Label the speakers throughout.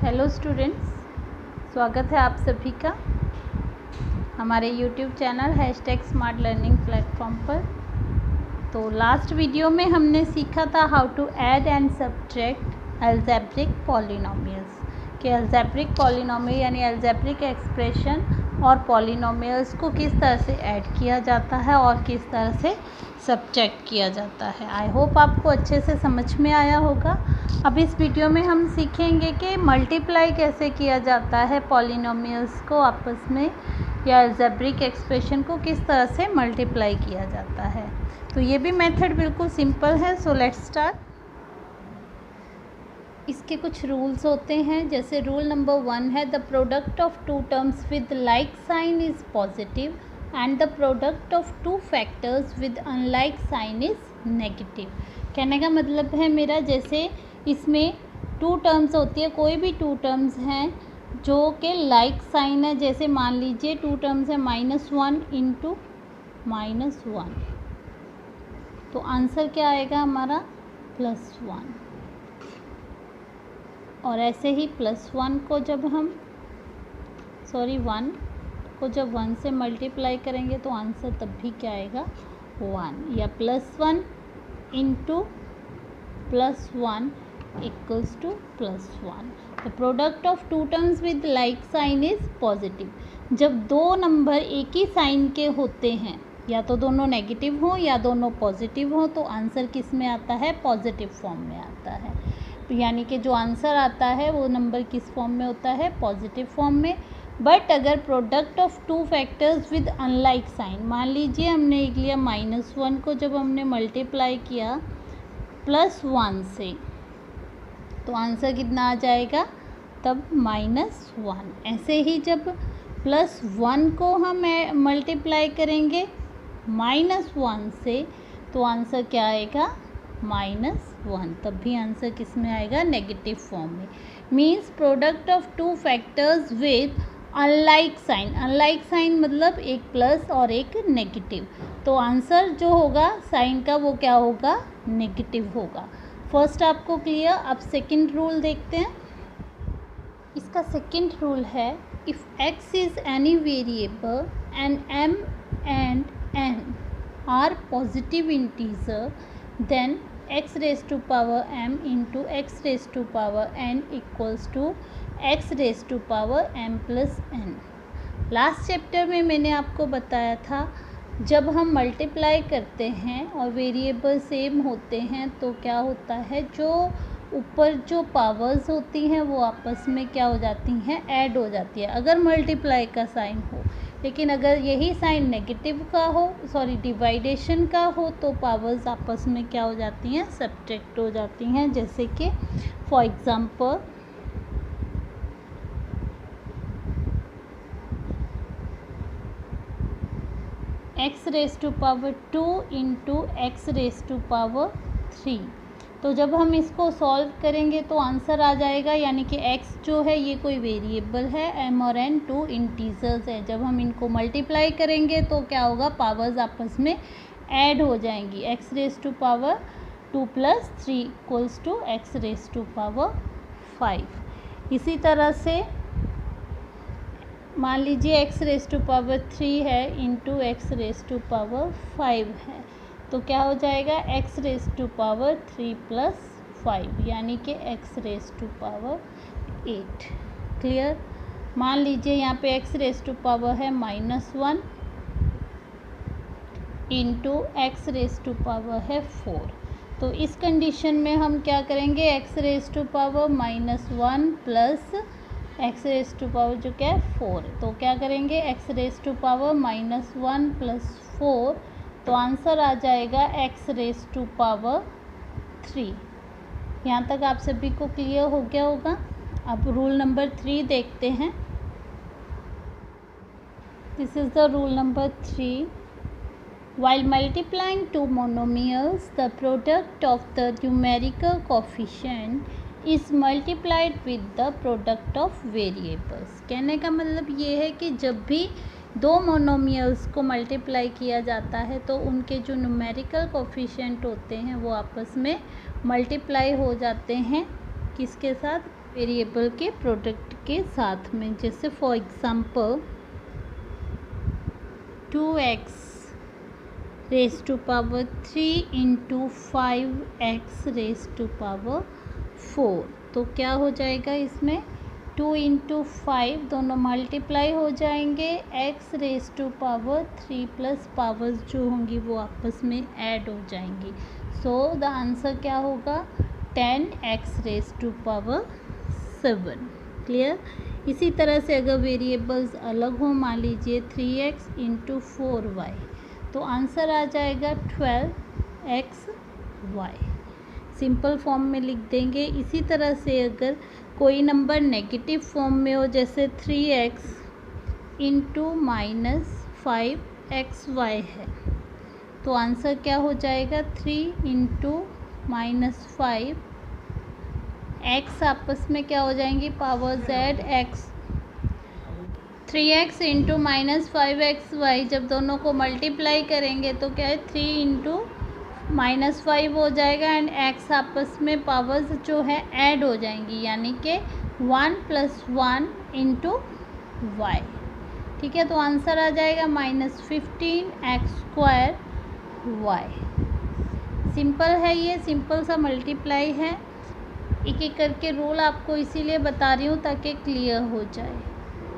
Speaker 1: Hello students, स्वागत है आप सभी का हमारे YouTube channel #smart learning platform पर। तो लास्ट वीडियो में हमने सीखा था how to add and subtract algebraic polynomials कि अलजेब्रिक पॉलिनोमियल यानी अलजेब्रिक एक्सप्रेशन और पॉलिनोमियल्स को किस तरह से ऐड किया जाता है और किस तरह से सब्ट्रैक्ट किया जाता है। आई होप आपको अच्छे से समझ में आया होगा। अब इस वीडियो में हम सीखेंगे कि मल्टीप्लाई कैसे किया जाता है पॉलिनोमियल्स को आपस में, या अलजेब्रिक एक्सप्रेशन को किस तरह से मल्टीप्लाई किया जाता है। तो ये भी मेथड बिल्कुल सिंपल है। So let's start. इसके कुछ रूल्स होते हैं, जैसे रूल नंबर 1 है the product of two terms with like sign is positive and the product of two factors with unlike sign is negative. कहने का मतलब है मेरा, जैसे इसमें टू टर्म्स होती है, कोई भी टू टर्म्स हैं जो कि लाइक साइन है, जैसे मान लीजिए टू टर्म्स है -1 इंटू -1, तो आंसर क्या आएगा हमारा +1। और ऐसे ही +1 को जब हम 1 को जब 1 से मल्टीप्लाई करेंगे तो आंसर तब भी क्या आएगा 1, या +1 into +1 equals to +1। The product of two terms with like sign is positive. जब दो नंबर एक ही साइन के होते हैं, या तो दोनों नेगेटिव हो या दोनों पॉजिटिव हो, तो आंसर किस में आता है, पॉजिटिव फॉर्म में आता है। यानी कि जो आंसर आता है वो नंबर किस फॉर्म में होता है, पॉजिटिव फॉर्म में। बट अगर product of two factors with unlike sign, मान लीजिए हमने एक लिया -1 को जब हमने मल्टीप्लाई किया +1 से, तो आंसर कितना आ जाएगा तब -1। ऐसे ही जब +1 को हम मल्टीप्लाई करेंगे -1 से, तो आंसर क्या आएगा -1, तब भी आंसर किस में आएगा, नेगेटिव फॉर्म में। Means product of two factors with unlike sign, unlike sign मतलब एक प्लस और एक नेगेटिव, तो आंसर जो होगा साइन का वो क्या होगा, नेगेटिव होगा। फर्स्ट आपको क्लियर। अब सेकंड रूल देखते हैं। इसका सेकंड रूल है if x is any variable and m and n are positive integer then x raise to power m into x raise to power n equals to x raise to power m plus n। Last chapter में मैंने आपको बताया था जब हम multiply करते हैं और वेरिएबल सेम होते हैं तो क्या होता है, जो ऊपर जो पावर्स होती हैं वो आपस में क्या हो जाती हैं, ऐड हो जाती है अगर मल्टीप्लाई का साइन हो। लेकिन अगर यही साइन नेगेटिव का हो, डिवाइडेशन का हो, तो पावर्स आपस में क्या हो जाती हैं, सब्ट्रैक्ट हो जाती हैं। जैसे कि for example x raise to power 2 into x raise to power 3। तो जब हम इसको सॉल्व करेंगे तो आंसर आ जाएगा, यानी कि x जो है ये कोई वेरिएबल है, m और n टू इंटीजर्स है। जब हम इनको मल्टीप्लाई करेंगे तो क्या होगा, पावर्स आपस में ऐड हो जाएंगी। x raise to power 2 + 3 equals to x raise to power 5। इसी तरह से मान लीजिए x रेज़ टू पावर 3 है into x raise to power 5 है, तो क्या हो जाएगा, x रेज़ टू पावर 3 + 5, यानी कि x raise to power 8। Clear. मान लीजिए यहाँ पे x रेज़ टू पावर है -1 into x raise to power है 4। तो इस कंडीशन में हम क्या करेंगे, x raise to power -1 plus x raise to power जो क्या है 4, तो क्या करेंगे, x रेज़ टू पावर -1 + 4, तो आंसर आ जाएगा x रेज़ टू पावर 3। यहाँ तक आप सभी को क्लियर हो गया होगा। अब रूल नंबर 3 देखते हैं। This is the rule number 3। While multiplying two monomials, the product of the numerical coefficient is multiplied with the product of variables। कहने का मतलब ये है कि जब भी दो मोनोमियल्स को मल्टीप्लाई किया जाता है तो उनके जो न्यूमेरिकल कोफिशिएंट होते हैं वो आपस में मल्टीप्लाई हो जाते हैं, किसके साथ, वेरिएबल के प्रोडक्ट के साथ में। जैसे for example 2x raise to power 3 into 5x raise to power 4, तो क्या हो जाएगा इसमें 2 इंटू 5 दोनों मल्टीप्लाई हो जाएंगे, x raise to power 3 plus powers जो होंगी वो आपस में ऐड हो जाएंगी। सो द आंसर क्या होगा 10x raise to power 7। Clear. इसी तरह से अगर वेरिएबल्स अलग हो, मान लीजिए 3x इंटू 4y, तो आंसर आ जाएगा 12xy। सिंपल फॉर्म में लिख देंगे। इसी तरह से अगर कोई नंबर नेगेटिव फॉर्म में हो, जैसे 3x इंटू -5xy है, तो आंसर क्या हो जाएगा 3 इंटू -5, x आपस में क्या हो जाएंगी power z x, 3x into -5xy जब दोनों को मल्टीप्लाई करेंगे तो क्या है 3 इंटू -5 हो जाएगा, एंड x आपस में पावर्स जो है ऐड हो जाएंगी, यानी कि 1 + 1 इंटू y। ठीक है, तो आंसर आ जाएगा -15x² y। सिंपल है, ये सिंपल सा मल्टीप्लाई है। एक एक करके रूल आपको इसीलिए बता रही हूँ ताकि क्लियर हो जाए।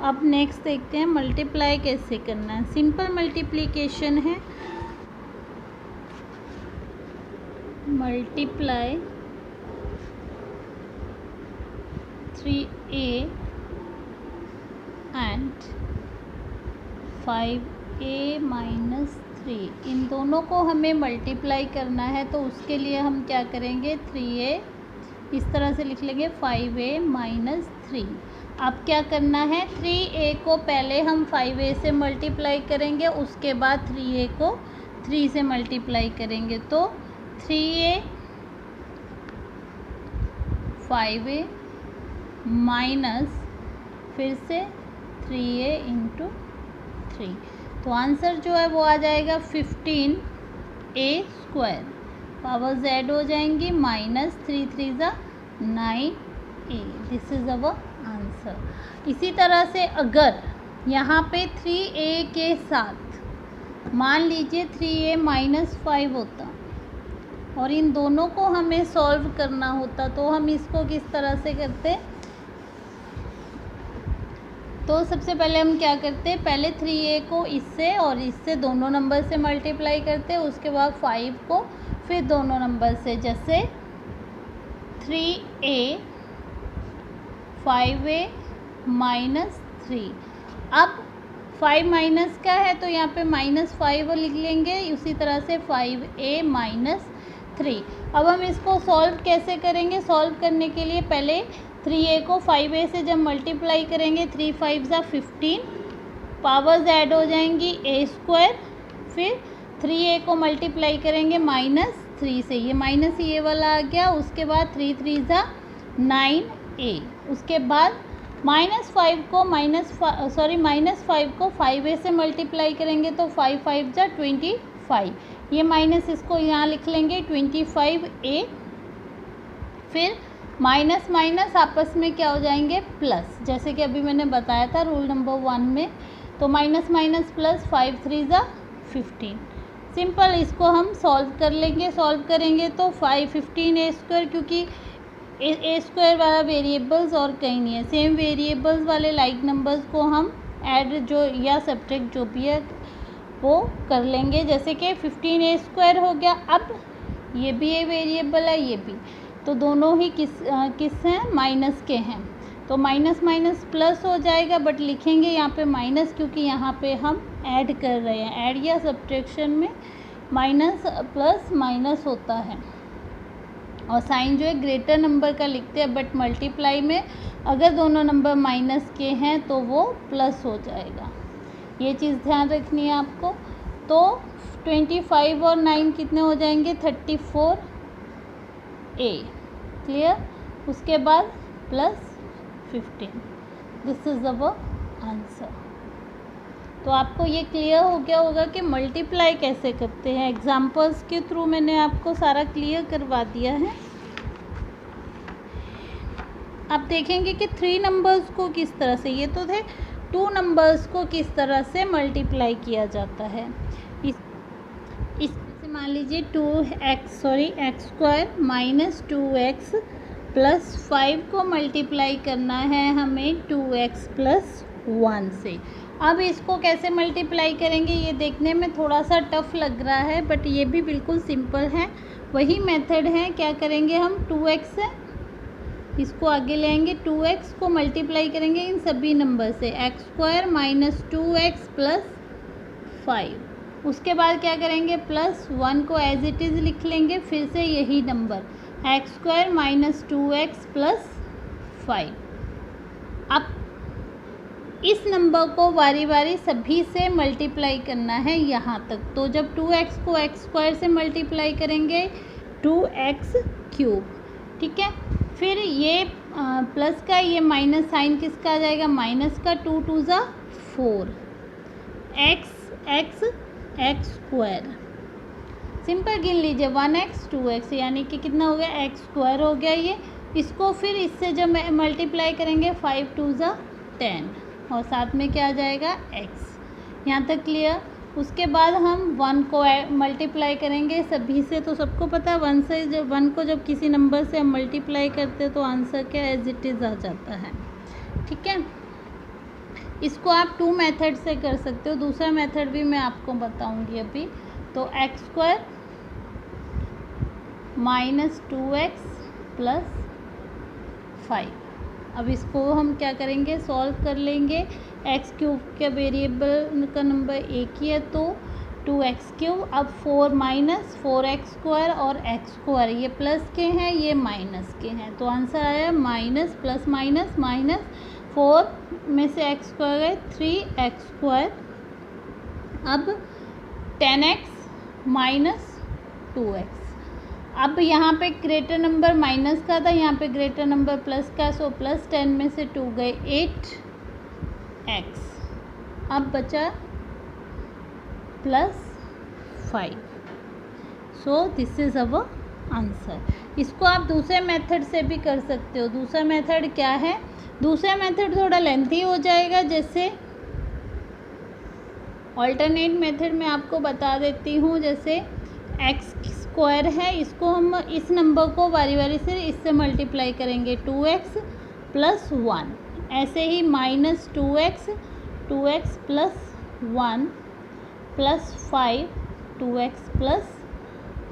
Speaker 1: अब नेक्स्ट देखते हैं मल्टीप्लाई कैसे करना है। सिंपल मल्टीप्लिकेशन है, मल्टीप्लाई 3a एंड 5a - 3, इन दोनों को हमें मल्टीप्लाई करना है, तो उसके लिए हम क्या करेंगे 3a इस तरह से लिख लेंगे 5a - 3। अब क्या करना है 3a को पहले हम 5a से मल्टीप्लाई करेंगे, उसके बाद 3a को 3 से मल्टीप्लाई करेंगे, तो 3a 5a माइनस फिर से 3a इंटू 3, तो आंसर जो है वो आ जाएगा 15a², पावर z हो जाएंगी -3 3 9a। This is our answer. इसी तरह से अगर यहाँ पे 3a के साथ मान लीजिए 3a - 5 होता और इन दोनों को हमें सॉल्व करना होता, तो हम इसको किस तरह से करते, तो सबसे पहले हम क्या करते, पहले 3a को इससे और इससे दोनों नंबर से मल्टीप्लाई करते, उसके बाद 5 को फिर दोनों नंबर से, जैसे 3a 5a - 3। अब 5 माइनस का है तो यहाँ पे -5 लिख लेंगे, उसी तरह से 5a - 3। अब हम इसको सॉल्व कैसे करेंगे, सॉल्व करने के लिए पहले 3a को 5a से जब मल्टीप्लाई करेंगे 3 5 = 15, पावर्स ऐड हो जाएंगी a², फिर 3a को मल्टीप्लाई करेंगे -3 से, ये माइनस ये वाला आ गया, उसके बाद 3 3 = 9a, उसके बाद -5 को 5a से मल्टीप्लाई करेंगे तो 5 5 = 25, ये माइनस इसको यहाँ लिख लेंगे 25a, फिर माइनस माइनस आपस में क्या हो जाएंगे प्लस, जैसे कि अभी मैंने बताया था रूल नंबर 1 में, तो माइनस माइनस प्लस 5 3 = 15। सिंपल, इसको हम सॉल्व कर लेंगे, सॉल्व करेंगे तो 15a², क्योंकि a² वाला वेरिएबल्स और कहीं नहीं है, सेम वेरिएबल्स वाले लाइक नंबर्स को हम ऐड जो या सब्ट्रैक्ट जो भी है वो कर लेंगे। जैसे कि 15a² हो गया, अब ये भी ए वेरिएबल है, ये भी, तो दोनों ही किस हैं माइनस के हैं, तो माइनस माइनस प्लस हो जाएगा, बट लिखेंगे यहाँ पे माइनस क्योंकि यहाँ पे हम ऐड कर रहे हैं। ऐड या सब्ट्रैक्शन में माइनस प्लस माइनस होता है, और साइन जो है ग्रेटर नंबर का लिखते हैं, बट मल्टीप्लाई में अगर दोनों नंबर माइनस के हैं तो वो प्लस हो जाएगा, ये चीज़ ध्यान रखनी है आपको। तो 25 और 9 कितने हो जाएंगे 34a, क्लियर, उसके बाद plus 15, this is our answer. तो आपको ये क्लियर हो गया होगा कि मल्टीप्लाई कैसे करते हैं, एग्जांपल्स के थ्रू मैंने आपको सारा क्लियर करवा दिया है। अब देखेंगे कि 3 नंबर्स को किस तरह से, ये तो थे 2 नंबर्स को किस तरह से मल्टीप्लाई किया जाता है। इससे मान लीजिए x square minus 2x plus 5 को मल्टीप्लाई करना है हमें 2x प्लस 1 से। अब इसको कैसे मल्टीप्लाई करेंगे ये देखने में थोड़ा सा टफ लग रहा है, बट ये भी बिल्कुल सिंपल है, वही मेथड है। क्या करेंगे हम 2x से इसको आगे ले आएंगे, 2x को मल्टीप्लाई करेंगे इन सभी नंबर से, x square minus 2x plus 5। उसके बाद क्या करेंगे प्लस 1 को एज इट इज़ लिख लेंगे, फिर से यही number x square minus 2x plus 5। अब इस नंबर को बारी बारी सभी से मल्टीप्लाई करना है यहाँ तक। तो जब 2x को एक्स स्क्वायर से मल्टीप्लाई करेंगे 2x क्यूब, ठीक है। फिर ये प्लस का ये माइनस साइन किसका आ जाएगा, माइनस का, 2 2 ज़ा 4, एक्स स्क्वायर, सिंपल गिन लीजिए 1x 2x यानी कि कितना हो गया एक्स स्क्वायर हो गया ये। इसको फिर इससे जब मल्टीप्लाई करेंगे 5 2 ज़ा 10 और साथ में क्या आ जाएगा x। यहाँ तक क्लियर। उसके बाद हम 1 को मल्टीप्लाई करेंगे सभी से, तो सबको पता है 1 से जब 1 को जब किसी नंबर से हम मल्टीप्लाई करते हैं तो आंसर क्या एज इट इज़ आ जाता है, ठीक है। इसको आप 2 मेथड से कर सकते हो, दूसरा मेथड भी मैं आपको बताऊंगी अभी। तो x square minus 2x plus 5, अब इसको हम क्या करेंगे सॉल्व कर लेंगे। एक्स क्यूब के वेरिएबल का नंबर एक ही है तो 2x क्यूब, अब 4 माइनस 4x स्क्वायर और x स्क्वायर ये प्लस के हैं ये माइनस के हैं, तो आंसर आया माइनस प्लस माइनस माइनस 4 में से x स्क्वायर गए 3x स्क्वायर। अब 10x माइनस 2x, अब यहाँ पे ग्रेटर नंबर माइनस का था, यहाँ पे ग्रेटर नंबर प्लस का, सो प्लस 10 में से 2 गए 8x, अब बचा plus 5। So this is our answer. इसको आप दूसरे मेथड से भी कर सकते हो। दूसरा मेथड क्या है, दूसरा मेथड थोड़ा लेंथी हो जाएगा, जैसे ऑल्टरनेट मेथड में आपको बता देती हूँ। जैसे एक्स स्क्वायर है, इसको हम इस नंबर को बारी बारी से इससे मल्टीप्लाई करेंगे 2x प्लस 1, ऐसे ही minus 2x plus 1 plus 5 2x plus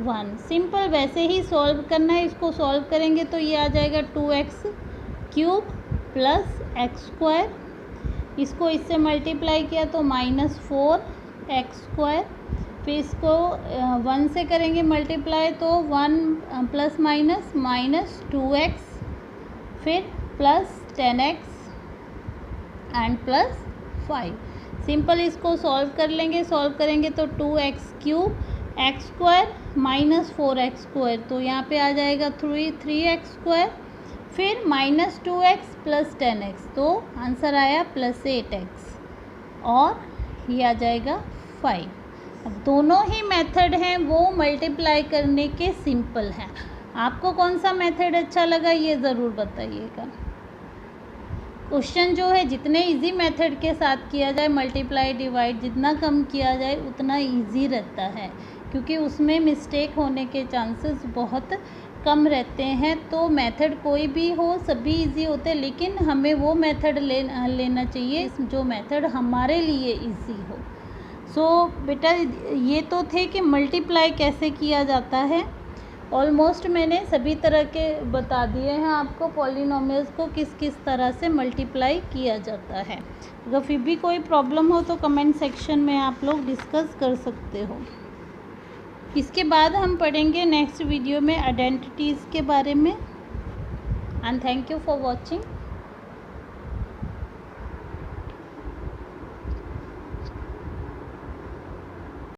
Speaker 1: 1, simple वैसे ही सॉल्व करना है। इसको सॉल्व करेंगे तो ये आ जाएगा 2x cube plus x square, इसको इससे मल्टीप्लाई किया तो माइनस 4x स्क्वायर, फिर इसको 1 से करेंगे मल्टीप्लाई तो 1 प्लस माइनस माइनस 2x, फिर plus 10x and plus 5। Simple इसको सॉल्व कर लेंगे, सॉल्व करेंगे तो 2x cube x square minus 4x square, तो यहाँ पे आ जाएगा 3x स्क्वायर, फिर माइनस 2x प्लस 10x, तो आंसर आया प्लस 8x और ये आ जाएगा 5। अब दोनों ही मेथड हैं वो मल्टीप्लाई करने के सिंपल हैं। आपको कौन सा मेथड अच्छा लगा ये ज़रूर बताइएगा। क्वेश्चन जो है जितने इजी मेथड के साथ किया जाए, मल्टीप्लाई डिवाइड जितना कम किया जाए उतना इजी रहता है, क्योंकि उसमें मिस्टेक होने के चांसेस बहुत कम रहते हैं। तो मेथड कोई भी हो सभी इजी होते हैं, लेकिन हमें वो मेथड लेना चाहिए जो मेथड हमारे लिए इजी हो। सो बेटा ये तो थे कि मल्टीप्लाई कैसे किया जाता है। ऑलमोस्ट मैंने सभी तरह के बता दिए हैं आपको, पॉलिनोमियल्स को किस किस तरह से मल्टीप्लाई किया जाता है। अगर फिर भी कोई प्रॉब्लम हो तो कमेंट सेक्शन में आप लोग डिस्कस कर सकते हो। इसके बाद हम पढ़ेंगे नेक्स्ट वीडियो में आइडेंटिटीज़ के बारे में। And thank you for watching.